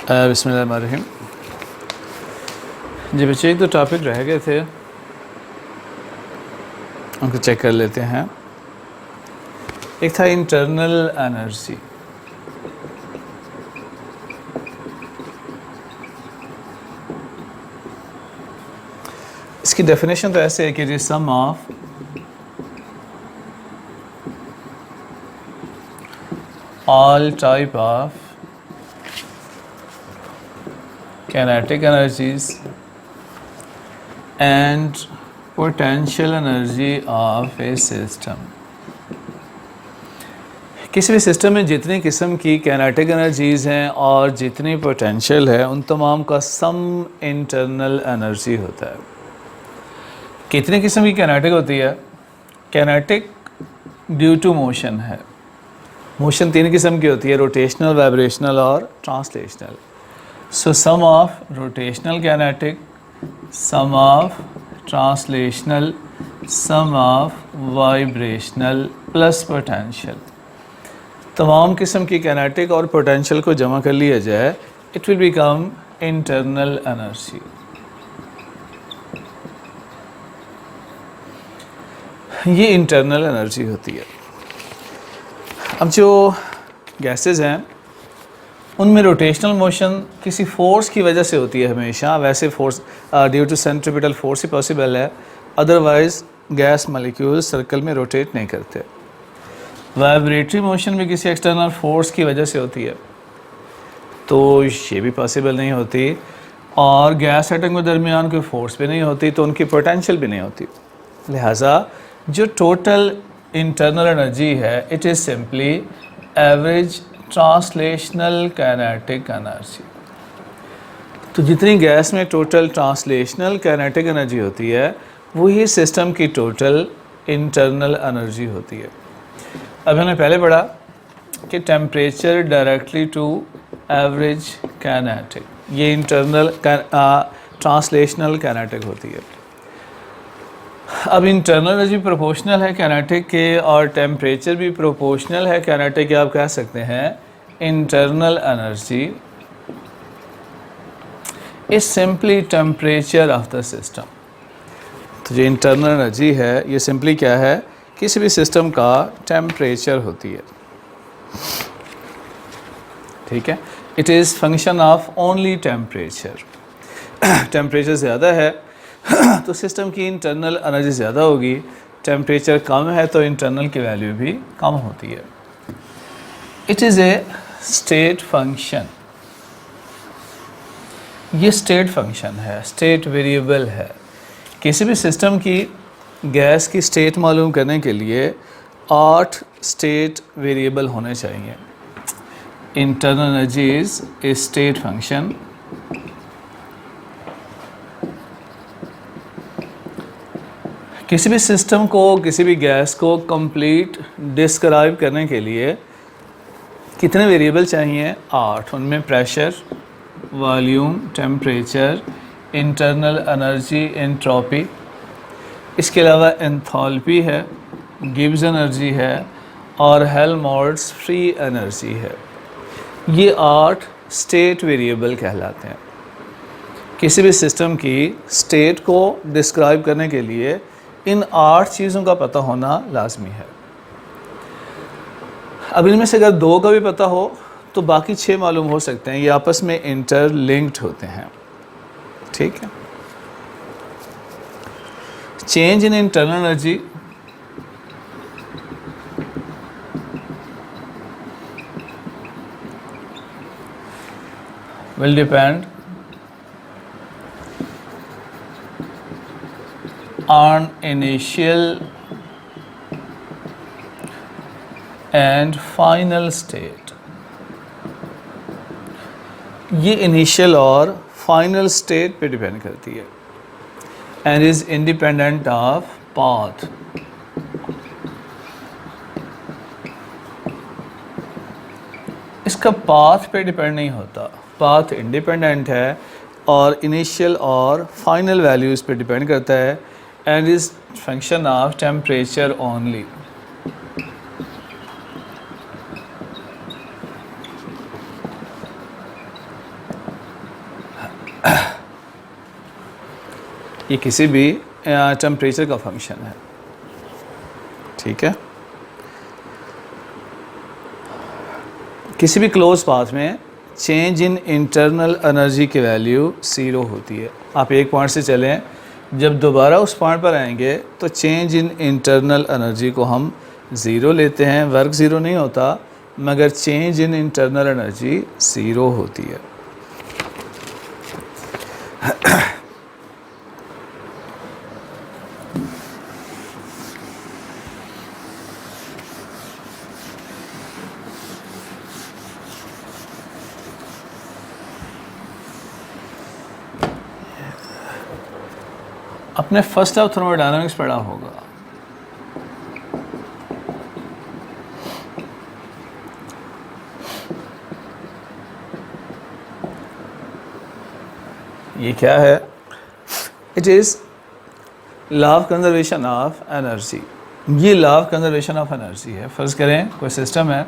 बिस्मिल्लाहिर्रहमानिर्रहीम। जी बच्चे, एक दो टॉपिक रह गए थे, उनको चेक कर लेते हैं। एक था इंटरनल एनर्जी। इसकी डेफिनेशन तो ऐसे है कि it is sum of all type of kinetic energies and potential energy of a system। किसी भी सिस्टम में जितनी किस्म की kinetic energies हैं और जितनी पोटेंशियल है, उन तमाम का सम इंटरनल एनर्जी होता है। कितनी किस्म की kinetic होती है? kinetic ड्यू टू मोशन है। मोशन तीन किस्म की होती है, रोटेशनल, वाइब्रेशनल और translational. So sum of rotational kinetic, sum of translational, sum of vibrational plus potential। तमाम किस्म की kinetic और potential को जमा कर लिया जाए, it will become internal energy। ये internal energy होती है। अब जो गैसेस हैं उनमें रोटेशनल मोशन किसी फोर्स की वजह से होती है हमेशा। वैसे force due to centripetal force ही पॉसिबल है, अदरवाइज गैस मॉलिक्यूल सर्कल में रोटेट नहीं करते। वाइब्रेटरी मोशन भी किसी एक्सटर्नल फोर्स की वजह से होती है, तो ये भी पॉसिबल नहीं होती। और गैस एटम के दरमियान कोई फोर्स भी नहीं होती, तो उनकी पोटेंशियल भी नहीं होती। लिहाजा जो टोटल इंटरनल एनर्जी है, it is simply average translational kinetic energy. तो जितनी गैस में टोटल ट्रांसलेशनल काइनेटिक एनर्जी होती है, वही सिस्टम की टोटल इंटरनल एनर्जी होती है। अब हमने पहले पढ़ा कि temperature directly to average kinetic, ये इंटरनल ट्रांसलेशनल काइनेटिक होती है। अब इंटरनल एनर्जी प्रोपोर्शनल है काइनेटिक के, और टेम्परेचर भी प्रोपोर्शनल है काइनेटिक के। आप कह सकते हैं internal energy is simply temperature of the system. तो जो इंटरनल एनर्जी है, ये सिंपली क्या है? किसी भी सिस्टम का टेम्परेचर होती है। ठीक है, it is function of only temperature. Temperature ज़्यादा है तो सिस्टम की इंटरनल एनर्जी ज़्यादा होगी, टेम्परेचर कम है तो इंटरनल की वैल्यू भी कम होती है। It is a state function. ये स्टेट फंक्शन है, स्टेट वेरिएबल है। किसी भी सिस्टम की गैस की स्टेट मालूम करने के लिए 8 स्टेट वेरिएबल होने चाहिए। Internal energy is a state function. किसी भी सिस्टम को, किसी भी गैस को कंप्लीट डिस्क्राइब करने के लिए कितने वेरिएबल चाहिए? 8। उनमें pressure, volume, temperature, internal energy, entropy, इसके अलावा एंथैल्पी है, गिब्स एनर्जी है और हेल्महोल्ट्ज़ फ्री एनर्जी है। ये 8 स्टेट वेरिएबल कहलाते हैं। किसी भी सिस्टम की स्टेट को डिस्क्राइब करने के लिए इन 8 चीज़ों का पता होना लाजमी है। अब इनमें से अगर 2 का भी पता हो तो बाकी 6 मालूम हो सकते हैं। ये आपस में इंटरलिंक्ड होते हैं। ठीक है, change in internal energy will depend on initial and final state। ये इनिशियल और फाइनल स्टेट पे डिपेंड करती है। And is independent of path. इसका पाथ पे डिपेंड नहीं होता, पाथ इंडिपेंडेंट है और इनिशियल और फाइनल वैल्यूज़ पे डिपेंड करता है। And is function of temperature only. ये किसी भी टेम्परेचर का फंक्शन है, ठीक है। किसी भी क्लोज पाथ में चेंज इन इंटरनल एनर्जी की वैल्यू 0 होती है। आप एक पॉइंट से चलें, जब दोबारा उस पॉइंट पर आएंगे तो चेंज इन इंटरनल एनर्जी को हम 0 लेते हैं। वर्क 0 नहीं होता, मगर चेंज इन इंटरनल एनर्जी 0 होती है। आपने फर्स्ट ऑफ थर्मोडायनामिक्स पढ़ा होगा। ये क्या है? It is law of conservation of energy. ये law of conservation of energy है। फ़र्ज़ करें कोई सिस्टम है,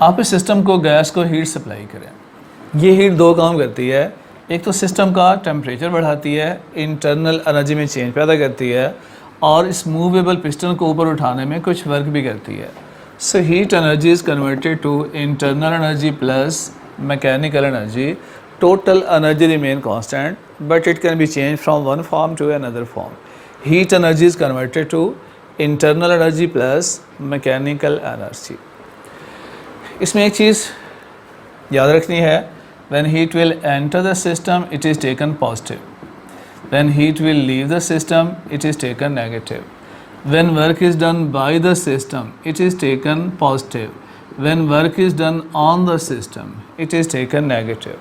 आप इस सिस्टम को गैस को हीट सप्लाई करें। ये हीट दो काम करती है, एक तो सिस्टम का टेम्परेचर बढ़ाती है, इंटरनल एनर्जी में चेंज पैदा करती है, और इस मूवेबल पिस्टन को ऊपर उठाने में कुछ वर्क भी करती है। So heat energy is converted to internal energy plus mechanical energy. Total energy remain constant, but it can be change from one form to another form. Heat energy is converted to internal energy plus mechanical energy. इसमें एक चीज़ याद रखनी है, when heat will enter the system it is taken positive, when heat will leave the system it is taken negative, when work is done by the system it is taken positive, when work is done on the system it is taken negative.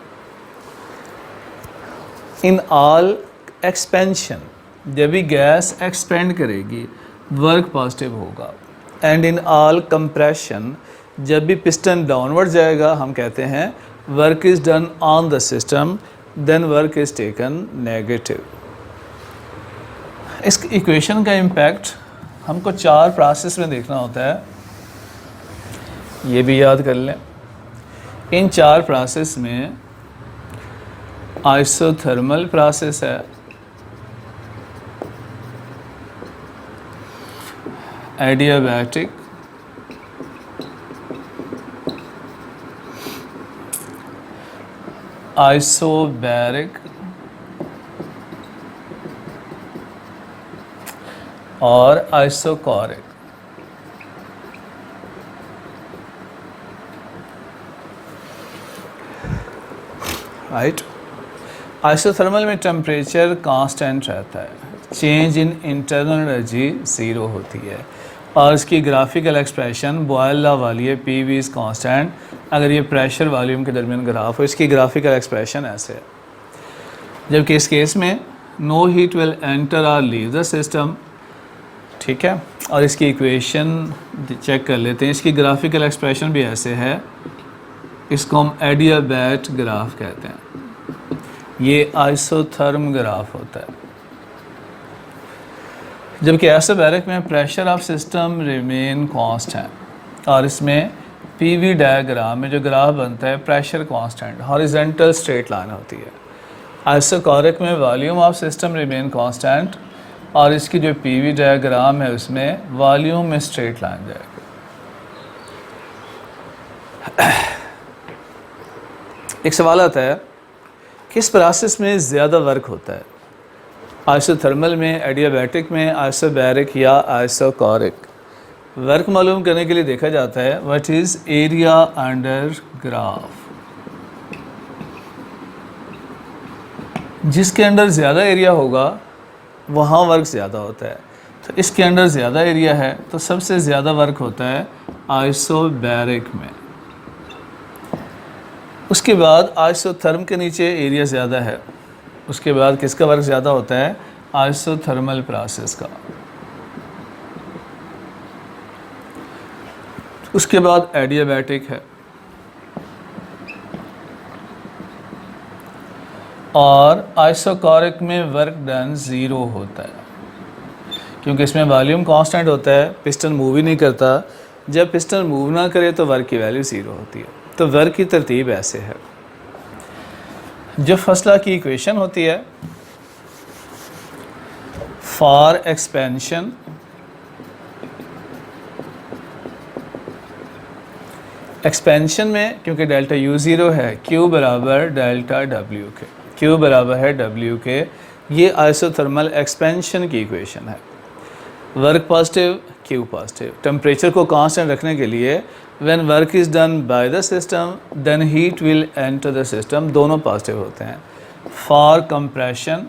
In all expansion, जब भी gas expand करेगी work positive होगा, and in all compression, जब भी piston downward जाएगा हम कहते हैं work is done on the system, then work is taken negative. इस इक्वेशन का इम्पैक्ट हमको 4 प्रोसेस में देखना होता है, ये भी याद कर लें। इन 4 प्रोसेस में आइसोथर्मल प्रोसेस है, एडियाबैटिक, आइसोबैरिक और आइसोकोरिक। राइट। आइसोथर्मल में टेम्परेचर कांस्टेंट रहता है, चेंज इन इंटरनल एनर्जी 0 होती है, और इसकी ग्राफिकल एक्सप्रेशन बॉयल लॉ वाली है, पी वी इज़ कांस्टेंट। अगर ये प्रेशर वॉल्यूम के दरमियान ग्राफ हो, इसकी ग्राफिकल एक्सप्रेशन ऐसे है। जबकि इस केस में नो हीट विल एंटर और लीव द सिस्टम, ठीक है। और इसकी इक्वेशन चेक कर लेते हैं, इसकी ग्राफिकल एक्सप्रेशन भी ऐसे है, इसको हम एडियाबैट ग्राफ कहते हैं। ये आइसोथर्म ग्राफ होता है। जबकि आइसोबैरिक में pressure of system remain constant, और इसमें पीवी डायग्राम में जो ग्राफ बनता है pressure constant, horizontal straight line होती है। आइसोकोरिक में volume of system remain constant, और इसकी जो पीवी डायग्राम है उसमें वॉल्यूम में स्ट्रेट लाइन जाएगा। एक सवाल आता है, किस प्रोसेस में ज़्यादा वर्क होता है, आइसोथर्मल में, एडियाबैटिक में, आइसोबैरिक या आइसोकोरिक? वर्क मालूम करने के लिए देखा जाता है what is area under graph. जिसके अंडर ज़्यादा एरिया होगा वहाँ वर्क ज़्यादा होता है। तो इसके अंडर ज़्यादा एरिया है तो सबसे ज़्यादा वर्क होता है आइसोबैरिक में। उसके बाद आइसोथर्म के नीचे एरिया ज़्यादा है, उसके बाद किसका वर्क ज़्यादा होता है, आइसोथर्मल प्रोसेस का। उसके बाद एडियाबैटिक है, और आइसोकोरिक में वर्क डन 0 होता है, क्योंकि इसमें वॉल्यूम कांस्टेंट होता है, पिस्टन मूव ही नहीं करता। जब पिस्टन मूव ना करे तो वर्क की वैल्यू 0 होती है। तो वर्क की तरतीब ऐसे है। जो फर्स्ट लॉ की इक्वेशन होती है फॉर एक्सपेंशन एक्सपेंशन में क्योंकि डेल्टा यू ज़ीरो है, Q बराबर डेल्टा W के, Q बराबर है W के, ये आइसोथर्मल एक्सपेंशन की इक्वेशन है। Work positive, Q positive. Temperature को कांस्टेंट रखने के लिए when work is done by the system then heat will enter the system, दोनों पॉजिटिव होते हैं। फॉर कंप्रेशन,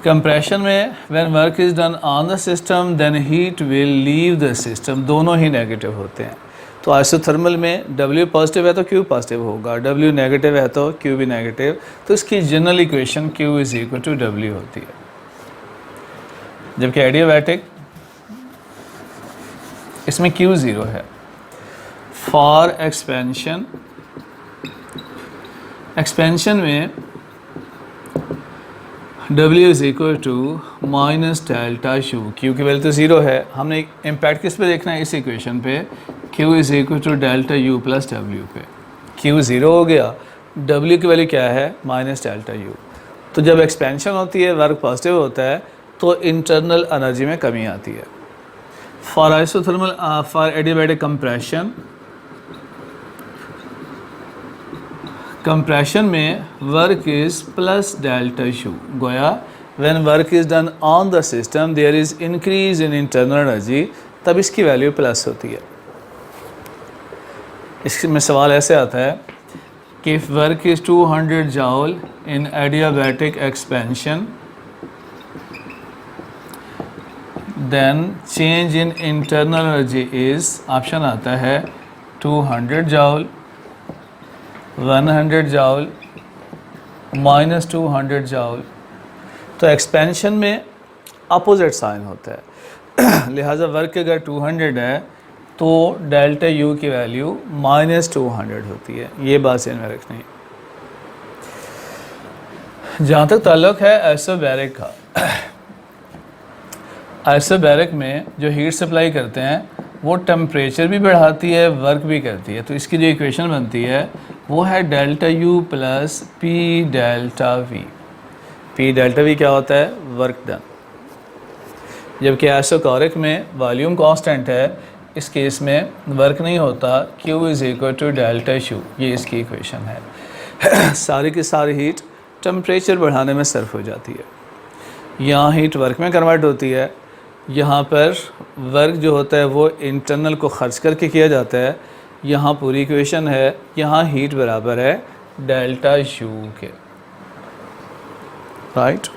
कंप्रेशन में when work is done on the system then heat will leave the system, दोनों ही negative होते हैं। तो isothermal में W positive है तो Q पॉजिटिव होगा, W नेगेटिव है तो Q भी नेगेटिव, तो इसकी general equation Q is equal to W होती है। जबकि एडियाबैटिक इसमें Q ज़ीरो है। फॉर एक्सपेंशन, एक्सपेंशन में W is equal to minus delta U, Q की वैल्यू तो ज़ीरो है, हमने इम्पैक्ट किस पे देखना है, इस इक्वेशन पे, Q is equal to delta U plus W पे। Q ज़ीरो हो गया, W की वैल्यू क्या है, माइनस डेल्टा U। तो जब एक्सपेंशन होती है, वर्क पॉजिटिव होता है, तो इंटरनल एनर्जी में कमी आती है। For isothermal, for adiabatic compression, compression में work is plus delta U, गोया when work is done on the system there is increase in internal energy, तब इसकी वैल्यू प्लस होती है। इसमें सवाल ऐसे आता है कि if work is 200 joule in adiabatic expansion then change in internal energy is, option आता है 200 जॉल, 100 जॉल, माइनस 200 जॉल। तो एक्सपेंशन में अपोजिट साइन होता है लिहाजा वर्क अगर 200 है तो डेल्टा U की वैल्यू माइनस 200 होती है, ये बात ध्यान में रखनी है। जहाँ तक ताल्लुक़ है आइसोबैरिक का, आइसोबैरिक में जो हीट सप्लाई करते हैं वो टेम्परेचर भी बढ़ाती है, वर्क भी करती है। तो इसकी जो इक्वेशन बनती है वो है delta U plus P delta V। P delta V क्या होता है, वर्क डन। जबकि आइसोकोरिक में वॉल्यूम कांस्टेंट है, इस केस में वर्क नहीं होता, Q is equal to delta U, ये इसकी इक्वेशन है। सारी की सारी हीट टेम्परेचर बढ़ाने में सर्फ हो जाती है। यहाँ हीट वर्क में कन्वर्ट होती है, यहाँ पर वर्क जो होता है वो इंटरनल को खर्च करके किया जाता है। यहाँ पूरी इक्वेशन है, यहाँ हीट बराबर है डेल्टा U के, राइट।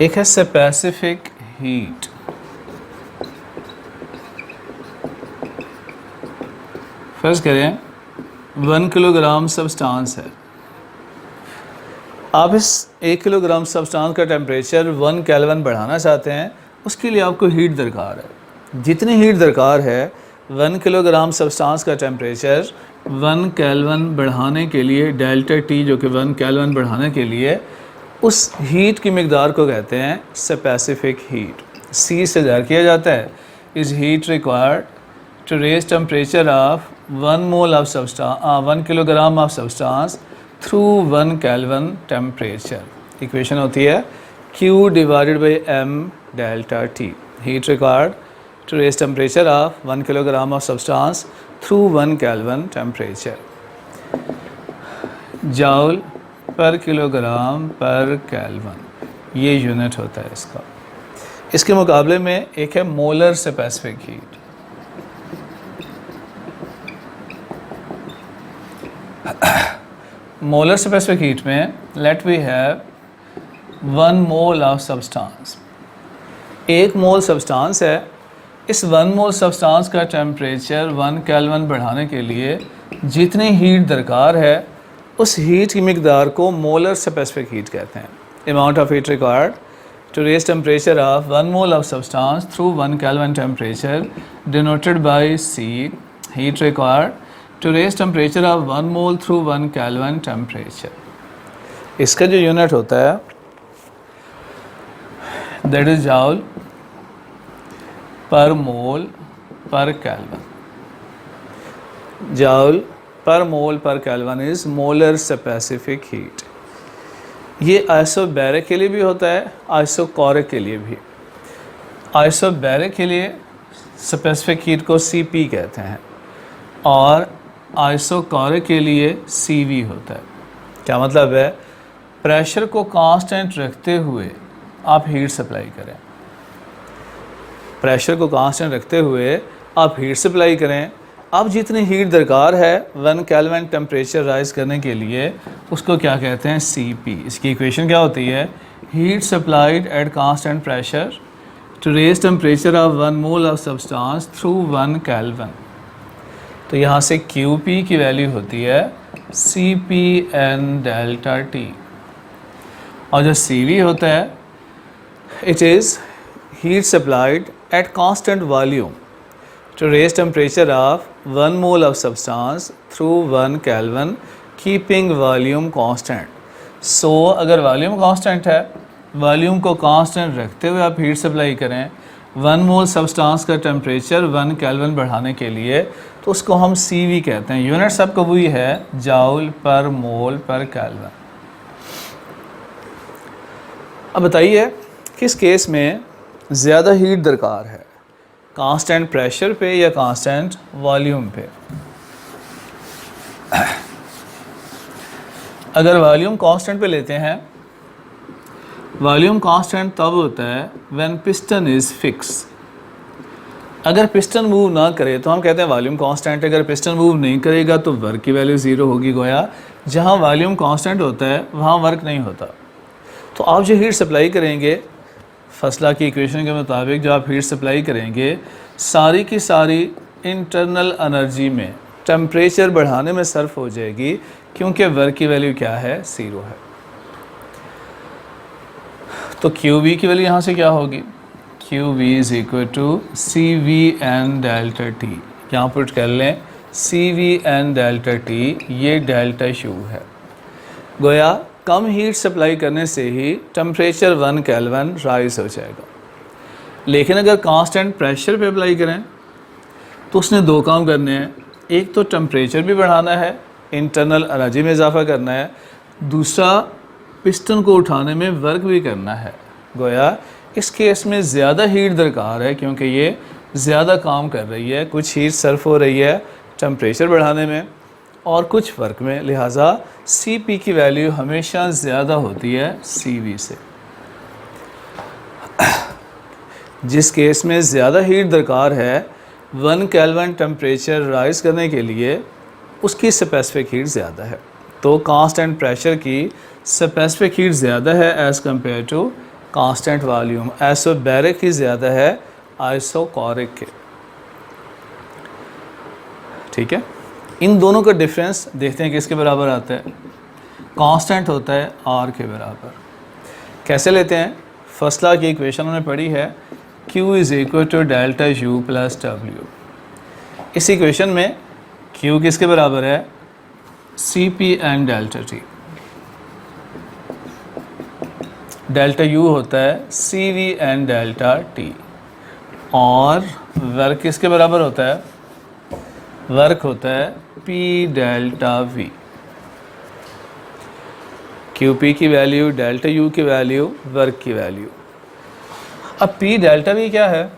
एक है स्पेसिफिक हीट। फर्ज करें 1 किलोग्राम सब्सटेंस है, आप इस 1 किलोग्राम सब्सटेंस का टेम्परेचर 1 केल्विन बढ़ाना चाहते हैं, उसके लिए आपको हीट दरकार है। जितनी हीट दरकार है 1 किलोग्राम सब्सटेंस का टेम्परेचर 1 केल्विन बढ़ाने के लिए, डेल्टा T जो कि 1 केल्विन बढ़ाने के लिए, उस हीट की मिकदार को कहते हैं स्पेसिफिक हीट। C से ज़ाहिर किया जाता है, is heat required to raise temperature of 1 mole of substance, 1 kilogram of substance through 1 kelvin temperature. Equation होती है Q divided by M delta T, heat required to raise temperature of 1 kilogram of substance through 1 kelvin temperature. Joule per kilogram पर kelvin, ये unit होता है इसका। इसके मुकाबले में एक है molar specific heat. Molar specific heat में let we have 1 mole of substance, 1 mole substance है। इस 1 मोल सब्सटेंस का टेम्परेचर 1 केल्विन बढ़ाने के लिए जितनी हीट दरकार है उस हीट की मिकदार को मोलर स्पेसिफिक हीट कहते हैं। Amount of heat required to raise temperature of 1 mole of substance through 1 kelvin temperature denoted by C, heat required to raise temperature of 1 mole through 1 kelvin temperature. इसका जो unit होता है that is joule पर मोल पर kelvin. Joule पर मोल पर kelvin is molar specific heat. ये isobaric के लिए भी होता है, आइसोकोरिक के लिए भी। आइसोबैरिक के लिए स्पेसिफिक हीट को Cp कहते हैं और आइसोकोरिक के लिए Cv होता है। क्या मतलब है? प्रेशर को कांस्टेंट रखते हुए आप हीट सप्लाई करें, प्रेशर को कांस्टेंट रखते हुए आप हीट सप्लाई करें। अब जितनी हीट दरकार है 1 केल्विन टेम्परेचर राइज करने के लिए उसको क्या कहते हैं? Cp। इसकी इक्वेशन क्या होती है? Heat supplied at constant pressure to raise temperature of 1 mole of substance through 1 kelvin. तो यहाँ से Qp की वैल्यू होती है Cpn डेल्टा T और जो Cv होता है it is heat supplied at constant volume to raise temperature of 1 mole of substance through 1 Kelvin keeping volume constant। So अगर वॉल्यूम कांस्टेंट है, वॉल्यूम को कांस्टेंट रखते हुए आप हीट सप्लाई करें 1 मोल सब्सटेंस का टेम्परेचर 1 केल्विन बढ़ाने के लिए, तो उसको हम Cv कहते हैं। यूनिट सबको वही है, जाउल पर मोल पर केल्विन। अब बताइए किस केस में ज़्यादा हीट दरकार है, कांस्टेंट प्रेशर पे या कांस्टेंट वॉल्यूम पे? अगर वॉल्यूम कांस्टेंट पे लेते हैं, वॉल्यूम कांस्टेंट तब होता है व्हेन पिस्टन इज़ फिक्स। अगर पिस्टन मूव ना करे तो हम कहते हैं वॉल्यूम कांस्टेंट। अगर पिस्टन मूव नहीं करेगा तो वर्क की वैल्यू ज़ीरो होगी। गोया जहाँ वॉल्यूम कांस्टेंट होता है वहाँ वर्क नहीं होता। तो आप जो हीट सप्लाई करेंगे फसला की इक्वेशन के मुताबिक, जो आप हीट सप्लाई करेंगे सारी की सारी इंटरनल एनर्जी में टेम्परेचर बढ़ाने में सर्फ हो जाएगी, क्योंकि वर्क की वैल्यू क्या है? ज़ीरो है। तो QV की वैल्यू यहाँ से क्या होगी? QV is equal to CVn delta T। यहाँ पुट कर लें CVn डेल्टा T, ये डेल्टा U है। गोया कम हीट सप्लाई करने से ही टेम्परेचर 1 केल्विन राइज हो जाएगा। लेकिन अगर कांस्टेंट प्रेशर पे अप्लाई करें तो उसने दो काम करने हैं। एक तो टेम्परेचर भी बढ़ाना है, इंटरनल एनर्जी में इजाफा करना है, दूसरा पिस्टन को उठाने में वर्क भी करना है। गोया इस केस में ज़्यादा हीट दरकार है क्योंकि ये ज़्यादा काम कर रही है, कुछ हीट सर्फ हो रही है टेम्परेचर बढ़ाने में और कुछ वर्क में, लिहाजा Cp की वैल्यू हमेशा ज़्यादा होती है Cv से। जिस केस में ज़्यादा हीट दरकार है 1 केल्विन टेम्परेचर राइज करने के लिए, उसकी स्पेसिफिक हीट ज़्यादा है। तो कांस्टेंट प्रेशर की स्पेसिफिक हीट ज़्यादा है as compare to constant volume. Isobaric की ज़्यादा है आइसोकोरिक के। ठीक है, इन दोनों का डिफरेंस देखते हैं किसके बराबर आता है। कांस्टेंट होता है R के बराबर। कैसे लेते हैं? फर्स्ट लॉ की इक्वेशन हमने पढ़ी है, Q is equal to delta U plus W। इस इक्वेशन में Q किसके बराबर है? Cpn delta T। Delta U होता है Cvn डेल्टा T और वर्क किसके बराबर होता है? वर्क होता है P डेल्टा V। QP की वैल्यू, डेल्टा U की वैल्यू, वर्क की वैल्यू। अब P डेल्टा V क्या है?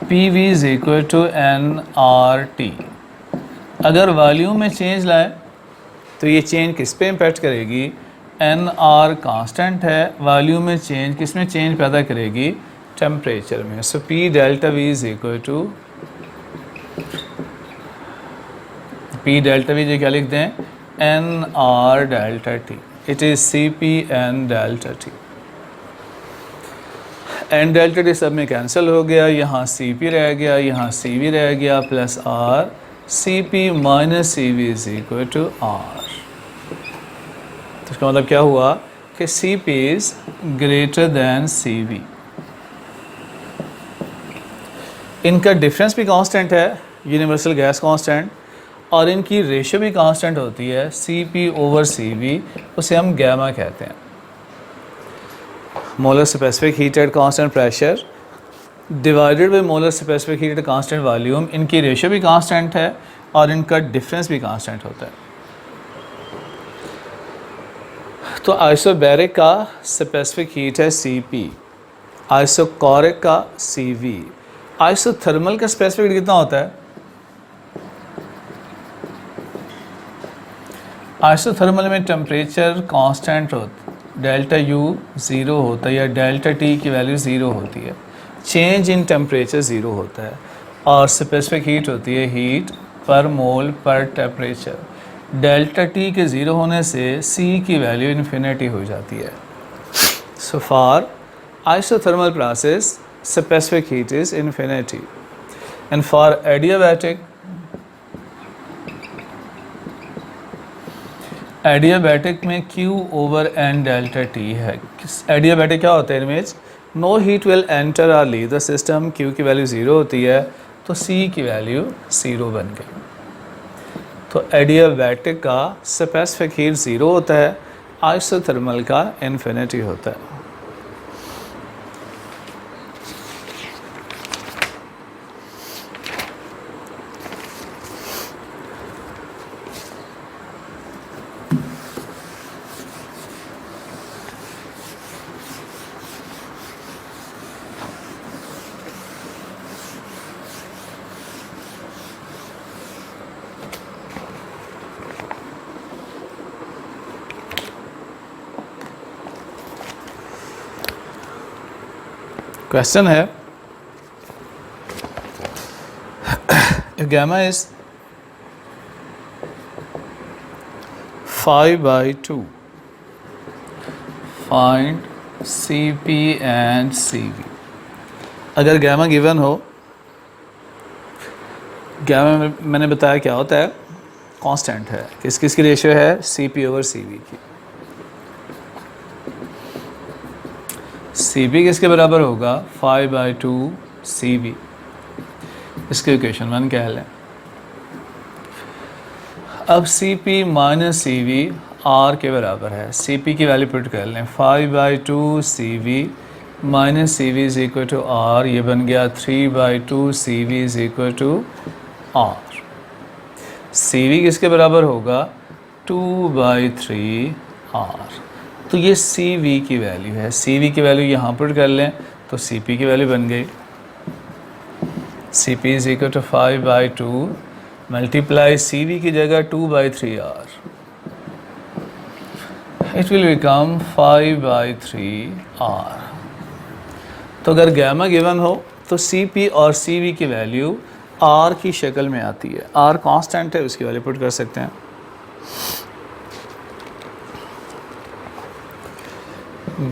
PV is equal to nRT। अगर वॉल्यूम में चेंज लाए तो ये चेंज किस पे इम्पैक्ट करेगी? nR कांस्टेंट है, वॉल्यूम में चेंज किस में चेंज पैदा करेगी? टेम्परेचर में। So P delta V is equal to P delta V जो क्या लिख दें? nR delta T। It is Cpn delta T। n delta T सब में कैंसिल हो गया, यहाँ Cp रह गया, यहाँ Cv रह गया, plus R। Cp minus Cv is equal to R। तो इसका मतलब क्या हुआ कि Cp is greater than Cv। इनका डिफरेंस भी कांस्टेंट है, यूनिवर्सल गैस कांस्टेंट, और इनकी रेशियो भी कांस्टेंट होती है Cp/Cv, उसे हम गैमा कहते हैं। Molar specific heat at constant pressure divided by molar specific heat at constant volume, इनकी रेशियो भी कांस्टेंट है और इनका डिफरेंस भी कांस्टेंट होता है। तो आइसोबैरिक का स्पेसिफिक हीट है Cp, आइसोकोरिक का Cv। आइसोथर्मल का स्पेसिफिक हीट कितना होता है? आइसोथर्मल में टेम्परेचर कांस्टेंट होता है, डेल्टा U 0 होता है या डेल्टा T की वैल्यू 0 होती है, चेंज इन टेम्परेचर 0 होता है, और स्पेसिफिक हीट होती है हीट पर मोल पर टेम्परेचर। डेल्टा T के 0 होने से C की वैल्यू इन्फिनिटी हो जाती है। So for isothermal process specific heat is infinity, and for adiabatic में Q/N delta T है। adiabatic क्या होता है इमेज? नो हीट विल एंटर और लीव द सिस्टम, Q की वैल्यू 0 होती है तो C की वैल्यू 0 बन गई। तो adiabatic का स्पेसिफिक हीट 0 होता है, आइसोथर्मल का इन्फिनिटी होता है। क्वेश्चन है, if gamma is 5/2, find Cp and Cv। अगर गैमा गिवन हो, गैमा में मैंने बताया क्या होता है, कांस्टेंट है, किस किस की रेशियो है, Cp/Cv की। Cp किसके बराबर होगा, 5/2 Cv। इसके इक्वेशन 1 कह लें। अब Cp माइनस Cv R के बराबर है, Cp की वैल्यू पुट कर लें, 5/2 Cv minus Cv is equal to R, ये बन गया 3/2 Cv is equal to R। Cv किसके बराबर होगा, 2/3 R। तो ये Cv की वैल्यू है, Cv की वैल्यू यहाँ पुट कर लें तो Cp की वैल्यू बन गई, Cp is equal to 5/2 multiply Cv की जगह 2/3 R, it will become 5/3 R। तो अगर गैमा गिवन हो तो Cp और Cv की वैल्यू R की शक्ल में आती है, R कांस्टेंट है, उसकी वैल्यू पुट कर सकते हैं।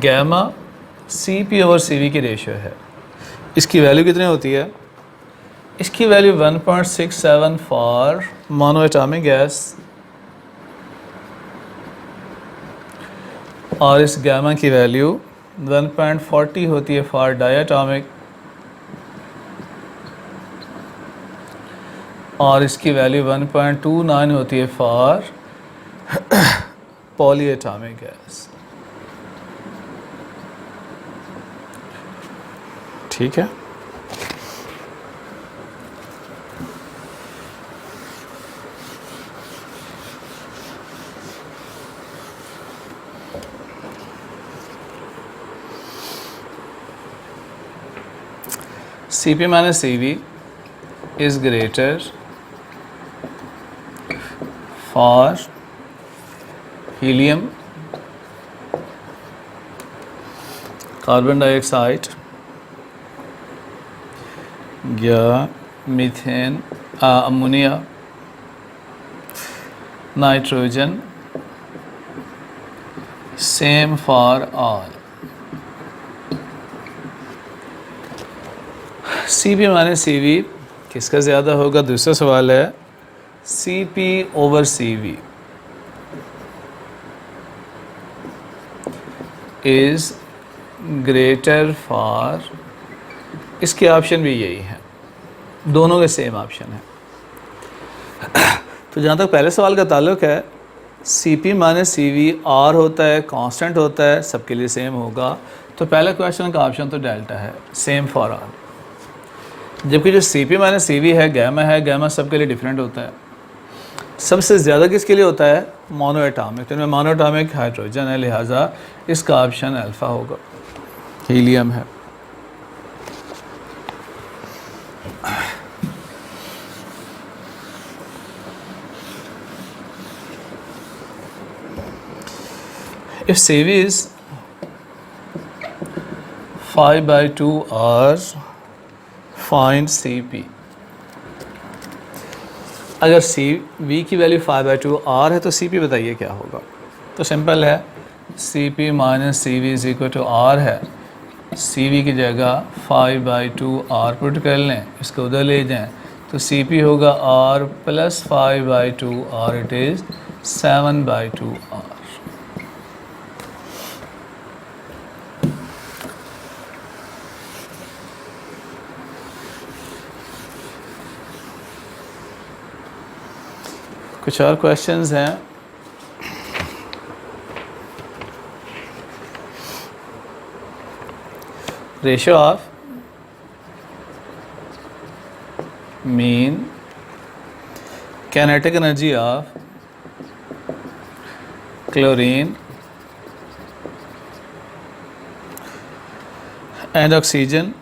गैमा Cp/Cv की रेशियो है, इसकी वैल्यू कितनी होती है, इसकी वैल्यू 1.67 फॉर मोनोएटॉमिक गैस, और इस गैमा की वैल्यू 1.40 होती है फॉर डायटॉमिक, और इसकी वैल्यू 1.29 होती है फॉर पॉलीएटॉमिक गैस। ठीक है, Cp minus Cv is greater for helium, carbon dioxide या methane, ammonia, nitrogen, same for all. Cp minus Cv किसका ज़्यादा होगा, दूसरा सवाल है, Cp/Cv इज़ ग्रेटर फॉर, इसके ऑप्शन भी यही हैं, दोनों के सेम ऑप्शन है। तो जहाँ तक पहले सवाल का ताल्लुक है, C P minus C V R होता है, कांस्टेंट होता है, सबके लिए सेम होगा। तो पहला क्वेश्चन का ऑप्शन तो डेल्टा है, सेम फॉर आर। जबकि जो C P minus C V है, गैमा सबके लिए डिफरेंट होता है। सबसे ज़्यादा किसके लिए होता है? Mono atomic. तो इनमें मोनो एटॉमिक हाइड्रोजन है, लिहाजा इसका ऑप्शन अल्फ़ा होगा, हीलियम है। If CV is 5/2R, find CP। अगर CV की वैल्यू 5/2R है तो CP बताइए क्या होगा। तो सिंपल है, CP minus CV is equal to R है। CV की जगह 5/2R पुट कर लें, इसको उधर ले जाएं, तो CP होगा R plus 5/2R, it is 7/2R। कुछ और क्वेश्चंस हैं। Ratio of mean kinetic energy of chlorine and oxygen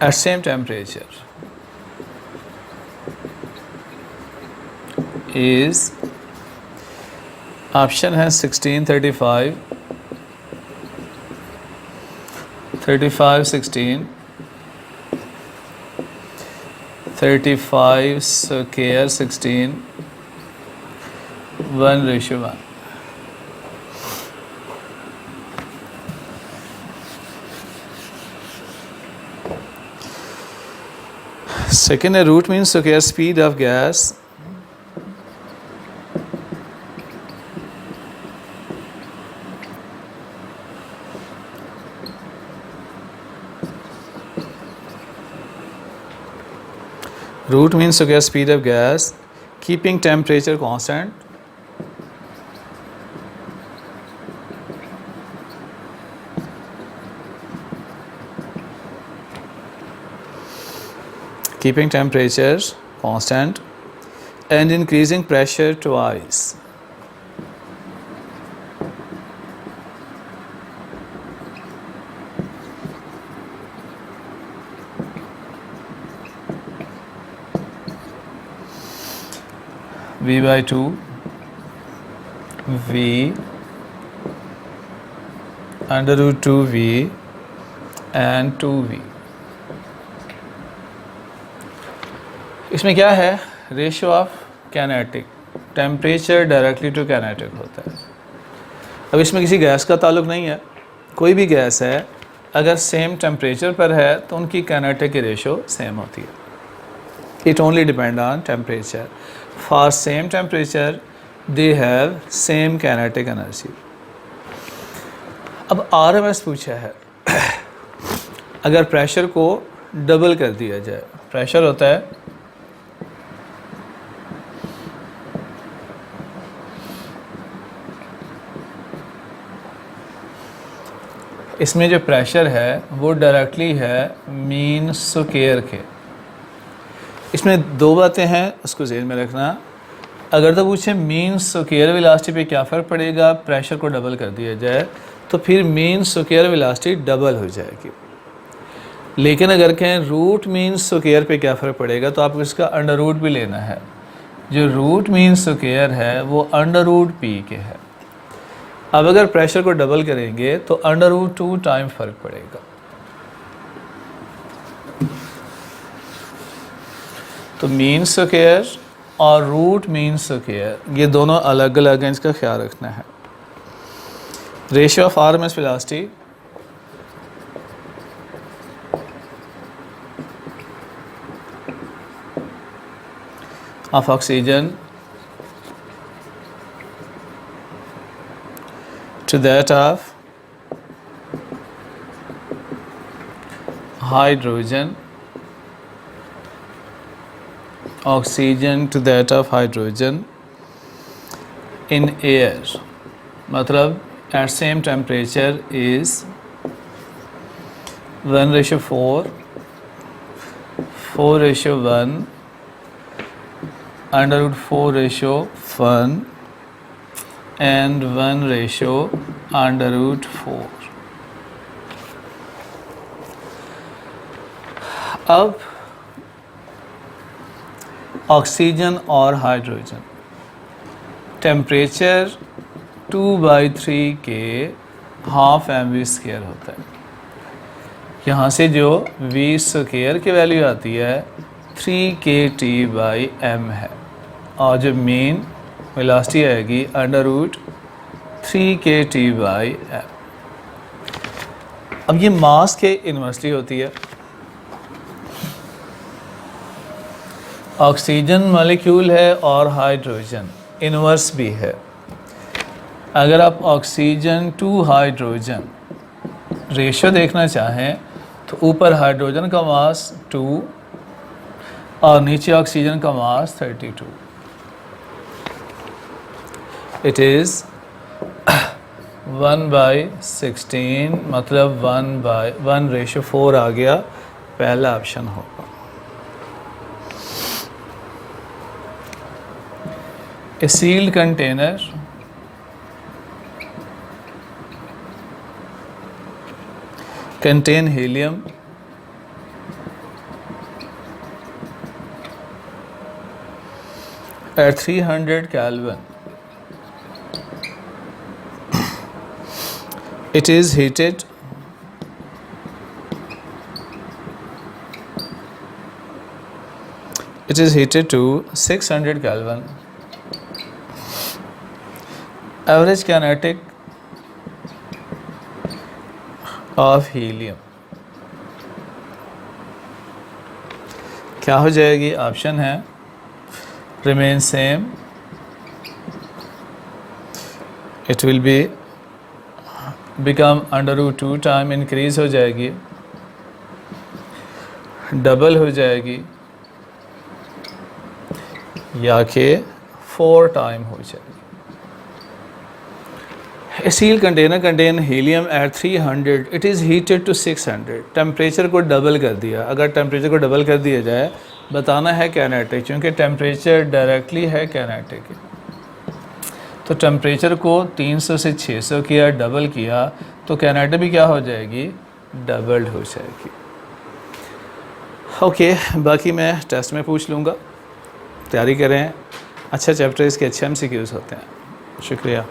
at same temperature is, option है 16, 35, 35, 16, 35 square 16, 1:1। Second, a root mean square speed of gas root mean square speed of gas keeping temperature constant keeping temperature constant and increasing pressure twice। V/2 V under root 2V and 2V। इसमें क्या है? Ratio of kinetic, temperature directly to kinetic होता है। अब इसमें किसी gas का ताल्लुक नहीं है, कोई भी गैस है अगर सेम टेम्परेचर पर है तो उनकी काइनेटिक की रेशियो सेम होती है। It only depend on temperature. For same temperature they have same kinetic energy. अब RMS पूछा है, अगर प्रेशर को डबल कर दिया जाए, प्रेशर होता है इसमें जो प्रेशर है वो डायरेक्टली है मीन स्क्वायर के। इसमें दो बातें हैं, उसको ज़हन में रखना। अगर तो पूछे मीन स्क्वायर वेलोसिटी पे क्या फ़र्क पड़ेगा, प्रेशर को डबल कर दिया जाए तो फिर मीन स्क्वायर वेलोसिटी डबल हो जाएगी। लेकिन अगर कहें रूट मीन स्क्वायर पे क्या फ़र्क पड़ेगा, तो आपको इसका अंडर रूट भी लेना है। जो रूट मीन स्क्वायर है वो अंडर रूट पी के है। अब अगर प्रेशर को डबल करेंगे तो अंडर रूट 2 टाइम फ़र्क पड़ेगा। तो मीन स्क्वायर और रूट मीन स्क्वायर ये दोनों अलग अलग हैं, इसका ख्याल रखना है। Ratio of RMS velocity of oxygen to that of hydrogen, oxygen to that of hydrogen in air, मतलब at same temperature is 1:4, 4:1, √4:1 and 1/4। अब ऑक्सीजन और हाइड्रोजन टेम्परेचर 2/3 के हाफ mv² होता है। यहाँ से जो v² की वैल्यू आती है 3kT/m है, और जो मेन वेलोसिटी आएगी √3kT/m। अब ये मास के इन्वर्सली होती है। ऑक्सीजन मॉलिक्यूल है और हाइड्रोजन इन्वर्स भी है। अगर आप ऑक्सीजन टू हाइड्रोजन रेशियो देखना चाहें तो ऊपर हाइड्रोजन का मास 2 और नीचे ऑक्सीजन का मास 32। इट इज़ 1/16, मतलब 1/1:4 आ गया, पहला ऑप्शन होगा। A sealed container contain helium at 300 Kelvin. It is heated to 600 Kelvin. Average kinetic of helium क्या हो जाएगी? ऑप्शन है remain same, it will be become √2 time increase हो जाएगी, डबल हो जाएगी, या कि 4 टाइम हो जाएगी। A sealed container contain helium at 300, it is heated to 600। Temperature को डबल कर दिया। अगर टेम्परेचर को डबल कर दिया जाए, बताना है काइनेटिक, क्योंकि टेम्परेचर डायरेक्टली है काइनेटिक। तो टेम्परेचर को 300 से 600 किया, डबल किया, तो काइनेटिक भी क्या हो जाएगी? डबल्ड हो जाएगी। ओके, बाकी मैं टेस्ट में पूछ लूँगा, तैयारी करें। अच्छा चैप्टर, इसके अच्छे MCQs होते हैं। शुक्रिया।